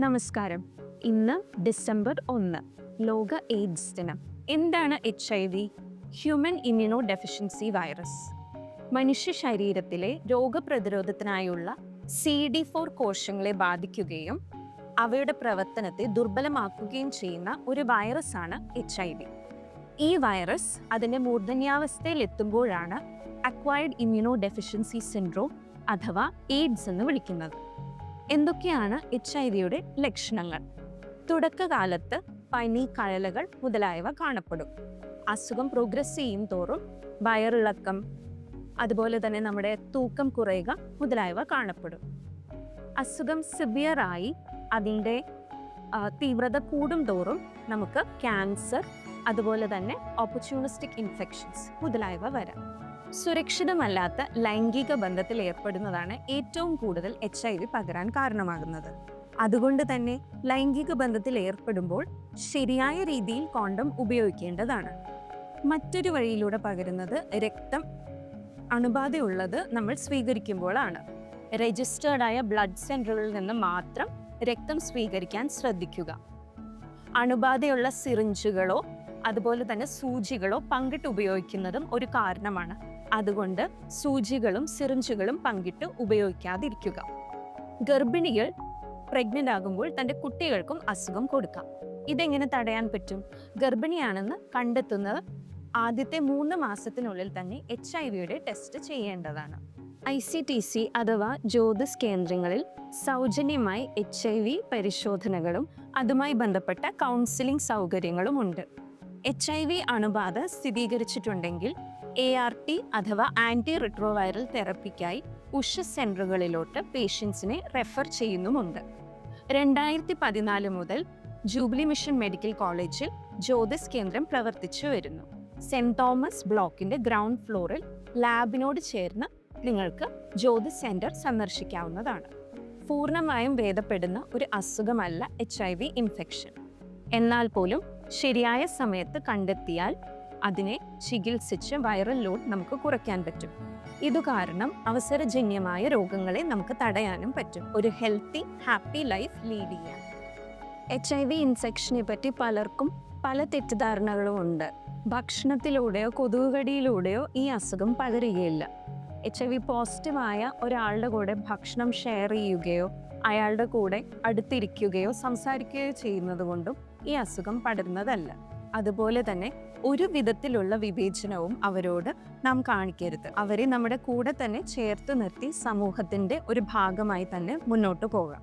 നമസ്കാരം. ഇന്ന് ഡിസംബർ 1, ലോക എയ്ഡ്സ് ദിനം. എന്താണ് HIV? Human immuno deficiency virus. മനുഷ്യ ശരീരത്തിലെ രോഗപ്രതിരോധത്തിനായുള്ള CD4 കോശങ്ങളെ ബാധിക്കുകയും അവയുടെ പ്രവർത്തനത്തെ ദുർബലമാക്കുകയും ചെയ്യുന്ന ഒരു വൈറസാണ് HIV. ഈ വൈറസ് അതിൻ്റെ മൂർധന്യാവസ്ഥയിൽ എത്തുമ്പോഴാണ് അക്വയർഡ് ഇമ്മ്യൂണോ ഡെഫിഷ്യൻസി സിൻഡ്രോം അഥവാ എയ്ഡ്സ് എന്ന് വിളിക്കുന്നത്. എന്തൊക്കെയാണ് HIV-യുടെ ലക്ഷണങ്ങൾ? തുടക്കകാലത്ത് പനി, കഴലകൾ മുതലായവ കാണപ്പെടും. അസുഖം പ്രോഗ്രസ് ചെയ്യും തോറും വയറിളക്കം, അതുപോലെ തന്നെ നമ്മുടെ തൂക്കം കുറയുക മുതലായവ കാണപ്പെടും. അസുഖം സിവിയറായി അതിൻ്റെ തീവ്രത കൂടും തോറും നമുക്ക് ക്യാൻസർ, അതുപോലെ തന്നെ ഓപ്പർച്യൂണിസ്റ്റിക് ഇൻഫെക്ഷൻസ് മുതലായവ വരാം. സുരക്ഷിതമല്ലാത്ത ലൈംഗിക ബന്ധത്തിൽ ഏർപ്പെടുന്നതാണ് ഏറ്റവും കൂടുതൽ HIV പകരാൻ കാരണമാകുന്നത്. അതുകൊണ്ട് തന്നെ ലൈംഗിക ബന്ധത്തിൽ ഏർപ്പെടുമ്പോൾ ശരിയായ രീതിയിൽ കോണ്ടം ഉപയോഗിക്കേണ്ടതാണ്. മറ്റൊരു വഴിയിലൂടെ പകരുന്നത് രക്തം അണുബാധയുള്ളത് നമ്മൾ സ്വീകരിക്കുമ്പോഴാണ്. രജിസ്റ്റേർഡായ ബ്ലഡ് സെന്ററുകളിൽ നിന്ന് മാത്രം രക്തം സ്വീകരിക്കാൻ ശ്രദ്ധിക്കുക. അണുബാധയുള്ള സിറിഞ്ചുകളോ അതുപോലെ തന്നെ സൂചികളോ പങ്കിട്ട് ഉപയോഗിക്കുന്നതും ഒരു കാരണമാണ്. അതുകൊണ്ട് സൂചികളും സിറിഞ്ചുകളും പങ്കിട്ട് ഉപയോഗിക്കാതിരിക്കുക. ഗർഭിണികൾ പ്രഗ്നൻ്റ് ആകുമ്പോൾ തൻ്റെ കുട്ടികൾക്കും അസുഖം കൊടുക്കാം. ഇതെങ്ങനെ തടയാൻ പറ്റും? ഗർഭിണിയാണെന്ന് കണ്ടെത്തുന്നത് ആദ്യത്തെ 3 മാസത്തിനുള്ളിൽ തന്നെ HIV-യുടെ ടെസ്റ്റ് ചെയ്യേണ്ടതാണ്. ICTC അഥവാ ജ്യോതിസ് കേന്ദ്രങ്ങളിൽ സൗജന്യമായി HIV പരിശോധനകളും അതുമായി ബന്ധപ്പെട്ട കൗൺസിലിംഗ് സൗകര്യങ്ങളും ഉണ്ട്. HIV അണുബാധ സ്ഥിരീകരിച്ചിട്ടുണ്ടെങ്കിൽ ART അഥവാ ആൻറ്റി റിട്രോവൈറൽ തെറപ്പിക്കായി ഉഷസ് സെൻ്ററുകളിലോട്ട് പേഷ്യൻസിനെ റെഫർ ചെയ്യുന്നുമുണ്ട്. 2014 മുതൽ ജൂബിലി മിഷൻ മെഡിക്കൽ കോളേജിൽ ജ്യോതിസ് കേന്ദ്രം പ്രവർത്തിച്ചു വരുന്നു. സെൻറ് തോമസ് ബ്ലോക്കിൻ്റെ ഗ്രൗണ്ട് ഫ്ലോറിൽ ലാബിനോട് ചേർന്ന് നിങ്ങൾക്ക് ജ്യോതിസ് സെൻറ്റർ സന്ദർശിക്കാവുന്നതാണ്. പൂർണ്ണമായും ഭേദപ്പെടുന്ന ഒരു അസുഖമല്ല HIV ഇൻഫെക്ഷൻ. എന്നാൽ പോലും ശരിയായ സമയത്ത് കണ്ടെത്തിയാൽ അതിനെ ചികിത്സിച്ച് വൈറൽ ലോഡ് നമുക്ക് കുറയ്ക്കാൻ പറ്റും. ഇതുകാരണം അവസരജന്യമായ രോഗങ്ങളെ നമുക്ക് തടയാനും പറ്റും. ഒരു ഹെൽത്തി ഹാപ്പി ലൈഫ് ലീഡ് ചെയ്യാൻ. HIV ഇൻഫെക്ഷനെ പറ്റി പലർക്കും പല തെറ്റിദ്ധാരണകളും ഉണ്ട്. ഭക്ഷണത്തിലൂടെയോ കൊതുകുകടിയിലൂടെയോ ഈ അസുഖം പകരുകയില്ല. HIV പോസിറ്റീവായ ഒരാളുടെ കൂടെ ഭക്ഷണം ഷെയർ ചെയ്യുകയോ അയാളുടെ കൂടെ അടുത്തിരിക്കുകയോ സംസാരിക്കുകയോ ചെയ്യുന്നത് കൊണ്ടും ഈ അസുഖം പടരുന്നതല്ല. അതുപോലെ തന്നെ ഒരു വിധത്തിലുള്ള വിവേചനവും അവരോട് നാം കാണിക്കരുത്. അവരെ നമ്മുടെ കൂടെ തന്നെ ചേർത്ത് നിർത്തി സമൂഹത്തിൻ്റെ ഒരു ഭാഗമായി തന്നെ മുന്നോട്ട് പോകാം.